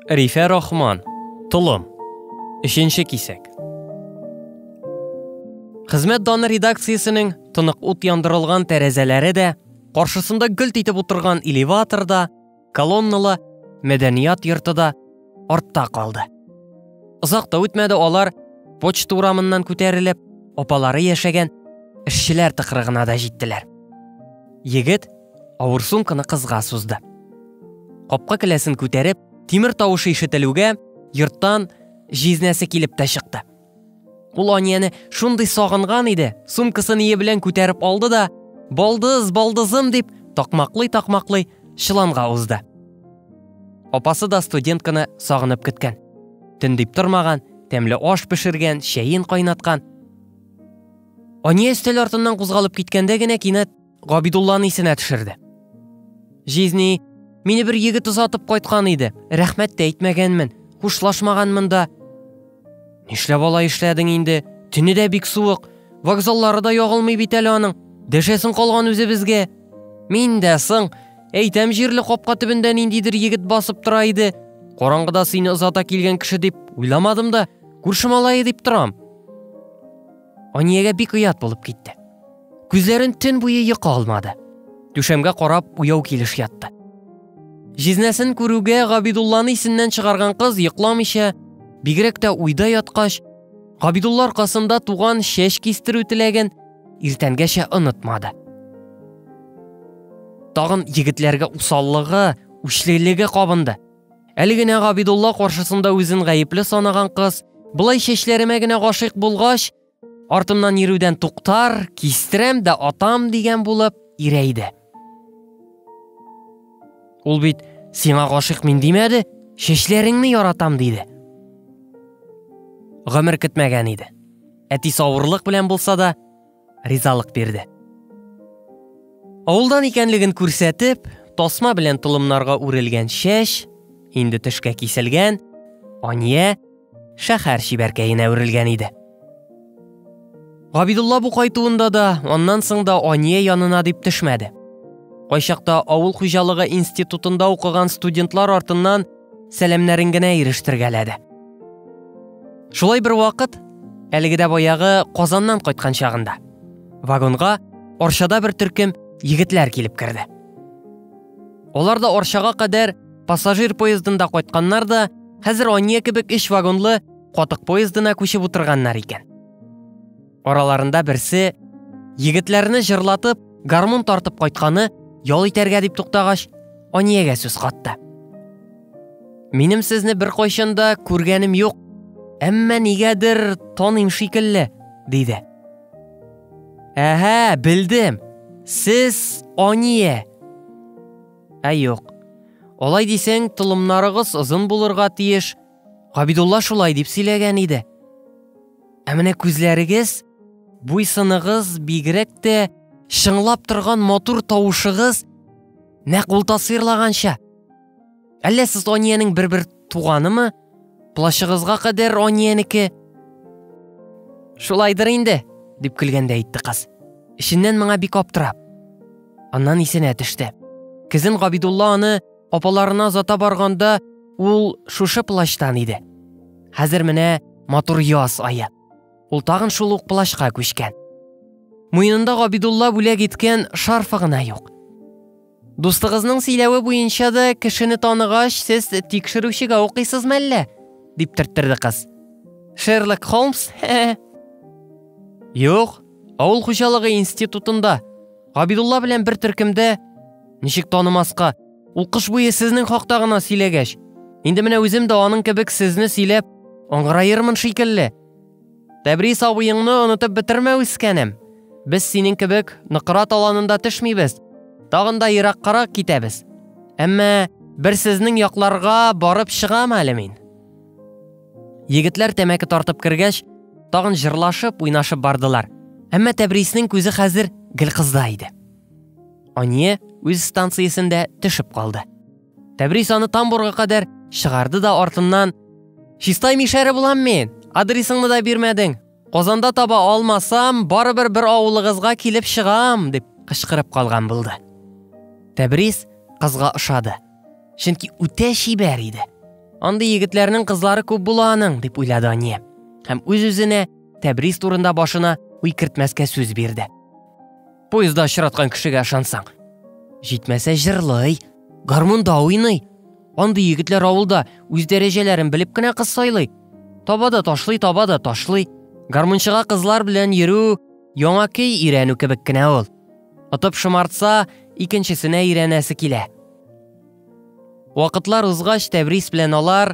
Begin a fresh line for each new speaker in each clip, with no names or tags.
Рифа Рахман. Тылым. 3-нче кисәк. Хезмәт даны редакциясенең тынык ут яндырылган тәрәзәләре дә, каршысында гөлт итеп утырган элеваторда, колонналы мәдәният йортында артта калды. Озак та үтмәде, алар почта урамыннан күтәрелеп, апалары яшәгән эшчеләр тыкрыгына да җиттеләр. Егет авыр сумканы кызга сузды. Капка келәсен күтәреп, тимер тавышы ишетелүгә, йорттан җизнәсе килеп тә чыкты. Ул Анияне шундый сагынган иде, сумкасын ие белән күтәреп алды да, «Балдыз, балдызым» дип, такмаклый чыланга узды. Апасы да студентканы сагынып көткән. Төн дип тормаган, тәмле аш пешергән, чәен кайнаткан. Ания өстәл артыннан кузгалып киткәндә генә кинәт Габидулланы исенә төшерде. «Жизни, мине бер егет озатып кайткан иде. Рәхмәт тә әйтмәгәнмен, хушлашмаганмын да». «Нишләп алай эшләдең инде? Төне дә бик суык. Вокзаллары да ягылмый бит әле аның. Дәшәсен калган үзебезгә. Мин дә соң, әйтәм, җирле капка төбендә ниндидер егет басып тора иде. Караңгыда сине озата килгән кеше дип уйламадым да, күрше малае дип торам». Аниягә бик уят булып китте. Күзләрен төн буе йокы алмады. Түшәмгә карап уяу килеш ятты. Җизнәсен күрүгә Габидулланы исеннән чыгарган кыз йокламыйча, бигрәк тә уйда яткач, Габидулла аркасында туган чәч кистерү теләген иртәнгәчә онытмады. Тагын егетләргә усаллыгы, үчлелеге кабынды. Әле генә Габидулла каршысында үзен гаепле санаган кыз, булай чәчләремә генә гашыйк булгач, артымнан йөрүдән туктар, кистерәм дә атам дигән булып ирәйде. Ул бит сиңа гашыйк мин димәде, чәчләреңне яратам диде. Гомер көтмәгән иде. Әти савырлык белән булса да ризалык бирде. Авылдан икәнлеген күрсәтеп, тасма белән тылымнарга үрелгән чәч, инде төшкә киселгән, Ания шәһәр чибәркәенә үрелгән иде. Габидулла бу кайтуында да, аннан соң да Ания янына дип төшмәде. Кайчакта авыл хуҗалыгы институтында укыган студентлар артыннан сәламнәрен генә ирештергәләде. Шулай бер вакыт, әлеге дә баягы Казаннан кайткан чагында, вагонга Арчада бер төркем егетләр килеп керде. Алар да Арчага кадәр пассажир поездында кайтканнар да, хәзер Ания кебек 3 вагонлы катык поездына күчеп утырганнар икән. Араларында берсе егетләрне җырлатып, гармун тартып кайтканы ял итәргә дип туктагач, Аниягә сүз катты. «Минем сезне бер кайчан да күргәнем юк, әмма нигәдер таныйм шикелле», диде. «Әһә, белдем. Сез Ания». «Юк. Алай дисәң, тылымнарыгыз озын булырга тиеш. Габидулла шулай дип сөйләгән иде. Ә менә күзләрегез, буйсыныгыз, бигрәк тә шыңлап торган матур тавышыгыз нәкъ ул тасвирлаганча. Әллә сез Аниянең бер туганымы? Плащыгызга кадәр Аниянеке». «Шулайдыр инде», дип көлгәндә әйтте кыз. Ишеннән моңа бик аптырап. Аннан исенә төште. Кызын Габидулла аны апаларына зата барганда, ул шушы плащтан иде. Хәзер менә матур яз ае. Ул тагын шул ук плащка күчкән. Муенында Габидулла бүләк иткән шарфы гына юк. «Дустыгызның сөйләве буенча да кешене таныгач, сез тикшерүчегә укыйсызмы әллә?» дип төрттерде кыз. «Шерлок Холмс?» «Юк, авыл хуҗалыгы институтында. Габидулла белән бер төркемдә. Ничек танымаска? Ул кыш буе сезнең хакта гына сөйләгәч, инде менә үзем дә аның кебек сезне сөйләп аңгыраермын шикелле. Тәбрис абыеңны онытып бетермә үскәнем. Без синең кебек ныкрат аланында төшмибез. Тагын да ераккарак китәбез. Әмма бер сезнең якларга барып чыгам әле мин». Егетләр тәмәке тартып кергәч, тагын җырлашып, уйнашып бардылар. Әмма Тәбриснең күзе хәзер гел кызда иде. Ания үз станциясендә төшеп калды. Тәбрис аны Тамбурга кадәр чыгарды да артыннан: «Чистай мишәре булам мин, адресыңны да бирмәдең. Казанда таба алмасам, барыбер бер авылыгызга килеп чыгам», дип кычкырып калган булды. Тәбрис кызга ошады. Чөнки үтә чибәр иде. Андый егетләрнең кызлары күп була аның, дип уйлады Ания. Һәм үз-үзенә Тәбриз турында башына уй кертмәскә сүз бирде. Поездда очраткан кешегә ышансаң, җитмәсә җырлый, гармунда уйный. Андый егетләр авылда үз дәрәҗәләрен белеп кенә кыз сайлый. Табада ташлый. Гармунчыга кызлар белән йөрү, яңа көй өйрәнү кебек кенә ул. Атып шымартса, икенчесенә өйрәнәсе килә. Вакытлар узгач, Тәбриз белән алар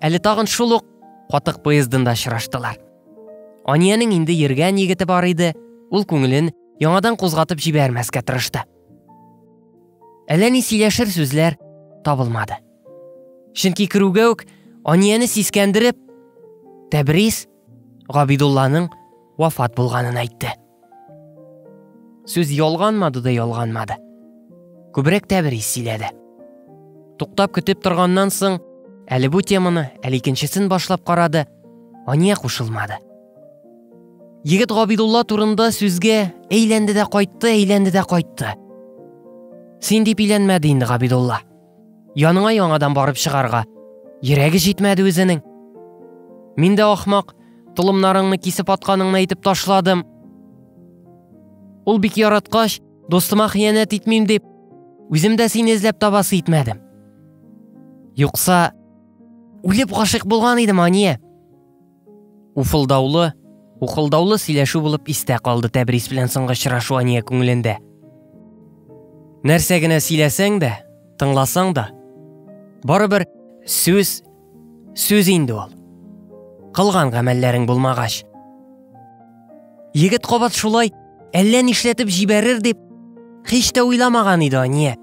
әле тагын шул ук катык поездында очраштылар. Аниянең инде йөргән егете бар иде, ул күңелен яңадан кузгатып җибәрмәскә тырышты. Әллә ни сөйләшер сүзләр табылмады. Чөнки керүгә үк Анияне сискәндереп, Тәбриз Габидулланың вафат булганын әйтте. Сүз ялганмады да ялганмады. Күбрәк Тәбриз сөйләде. Туктап көтеп торганнан соң, әле бу теманы, әле икенчесен башлап карады, Ания кушылмады. Егет Габидулла турында сүзгә әйләнде дә кайтты. Син дип өйләнмәде инде Габидулла. Яныңа яңадан барып чыгарга йөрәге җитмәде үзенең. Мин дә ахмак, тылымнарыңны кисеп атканыңны әйтеп ташладым. Ул бик яраткач, достыма хыянәт итмим дип, үзем дә сине эзләп табасы итмәдем. Юкса, үлеп гашык булган идем, Ания. Ухылдаулы сөйләшү булып истә калды Тәбриз белән соңгы очрашу Ания күңелендә. Нәрсә генә сөйләсәң дә, тыңласаң да, барыбер сүз инде ул. Кылган гамәлләрең булмагач. Егет кабат шулай әллә нишләтеп җибәрер дип һич тә уйламаган иде Ания.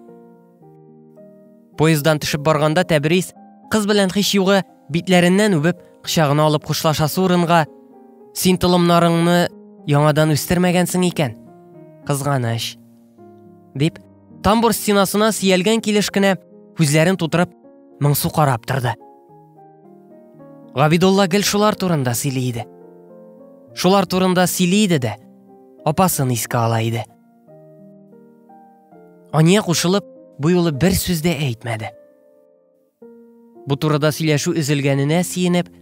Поезддан төшеп барганда Тәбриз кыз белән һич югы битләреннән үбеп, кочагына алып хушлашасы урынга, син тылымнарыңны яңадан үстермәгәнсең икән. Кызганыч, дип, тамбур стенасына сөялгән килеш кенә күзләрен тутырып, моңсу карап торды. Габидулла гел шулар турында сөйли иде дә, апасын искә ала иде. Ания кушылып, бу юлы бер сүз дә әйтмәде. Бу турыда сөйләшү өзелгәненә сөенеп,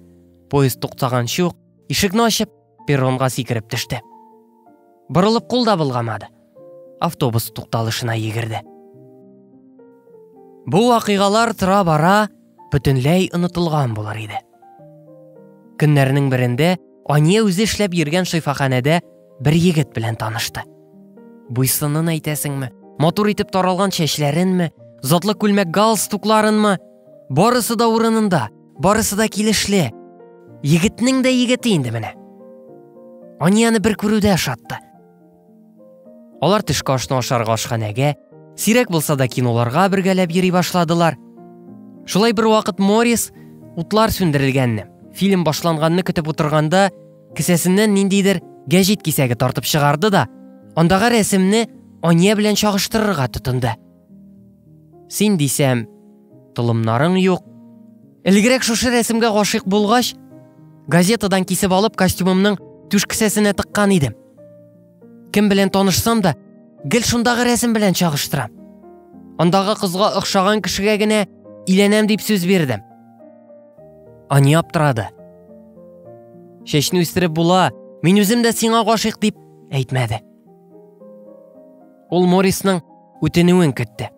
поезд туктаганчы ук ишекне ачып, перронга сикереп төште. Борылып кул да булгамады. Автобус тукталышына йөгерде. Бу вакыйгалар тора-бара бөтенләй онытылган булыр иде. Көннәрнең берендә Ания үзе эшләп йөргән шифаханәдә бер егет белән танышты. Буйсынын әйтәсеңме, матур итеп таралган чәчләренме, затлы күлмәк галстукларынмы, барысы да урынында, барысы да килешле. Егетнең дә егете инде менә. Анияны бер күрүдә шатты. Алар төшке ашны ашарга ашханәгә, сирәк булса да киноларга бергәләп йөри башладылар. Шулай бер вакыт Морис утлар сүндерелгәнне, фильм башланганны көтеп утырганда, кесәсеннән ниндидер гәҗит кисәге тартып чыгарды да, андагы рәсемне Ания белән чагыштырырга тотынды. Син дисәм, тылымнарың юк. Элгәрәк шушы рәсемгә гашыйк булгач, газетадан кисеп алып костюмымның түш кесәсенә тыккан идем. Кем белән танышсам да, гел шундагы рәсем белән чагыштырам. Андагы кызга охшаган кешегә генә иләнәм дип сүз бирдем. Ания аптырады. Чәчне үстереп була, мин үзем дә сиңа гашыйк дип әйтмәде. Ул Морисның үтенүен көтте.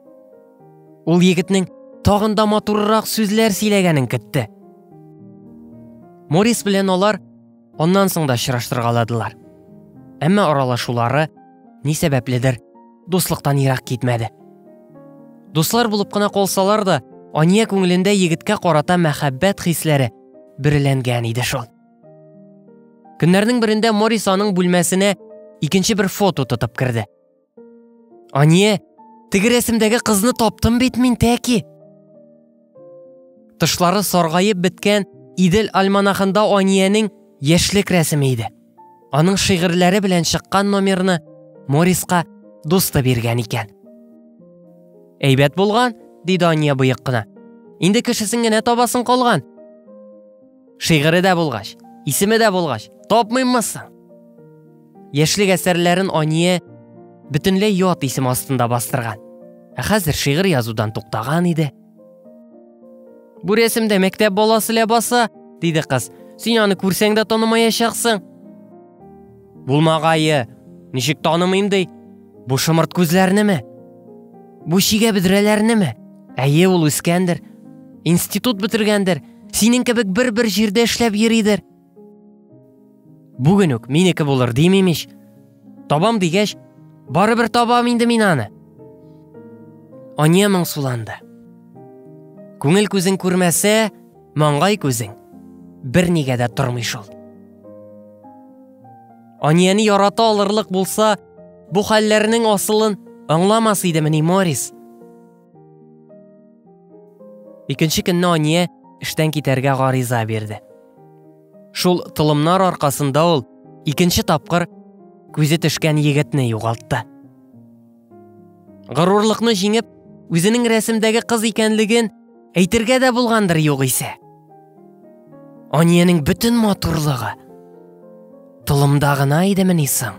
Ул егетнең тагын да матуррак сүзләр сөйләгәнен көтте. Морис белән алар оннан соң да очраштыргаладылар. Әмма аралашулары ни сәбәпледер дуслыктан ерак китмәде. Дуслар булып кына калсалар да, Ания күңелендә егеткә карата мәхәббәт хисләре биреләнгән иде шул. Көннәрнең берендә Морис аның бүлмәсенә икенче бер фото тотып керде. Ания, теге рәсемдәге кызны таптым бит мин тәки. Тышлары саргайып беткән Идел альманахында Аниянең яшьлек рәсеме иде. Аның шигырьләре белән чыккан номерны Мориска дусты биргән икән. Әйбәт булган, диде Ания быек кына. Инде кешесен генә табасын калган. Шигыре дә булгач, исеме дә булгач, тапмыйммысың? Яшьлек әсәрләрен Ания бөтенләй ят исем астында бастырган. Хәзер шигырь язудан туктаган иде. Бу рәсемдә мәктәп баласы ләбаса, диде кыз. Син аны күрсәң дә танымаячаксың. Булмагае, ничек танымыйм ди? Бу шымырт күзләрнеме? Бу шигә бидрәләрнеме? Әйе, ул үскәндер. Институт бетергәндер. Синең кебек бер җирдә эшләп йөридер. Бүген үк минеке булыр димимеш. Табам дигәч, барыбер табам инде мин аны. Ания моңсуланды. Күңел күзең күрмәсә, маңгай күзең бернигә дә тормый шул. Анияны ярата алырлык булса, бу хәлләрнең асылын аңламас идеме Морис? Икенче көнне Ания эштән китәргә гариза бирде. Шул тылымнар аркасында ул икенче тапкыр күзе төшкән егетне югалтты. Горурлыкны җиңеп, үзенең рәсемдәге кыз икәнлеген әйтергә дә булгандыр югыйсә. Анияның бөтен матурлыгы тылымда гына идеме соң?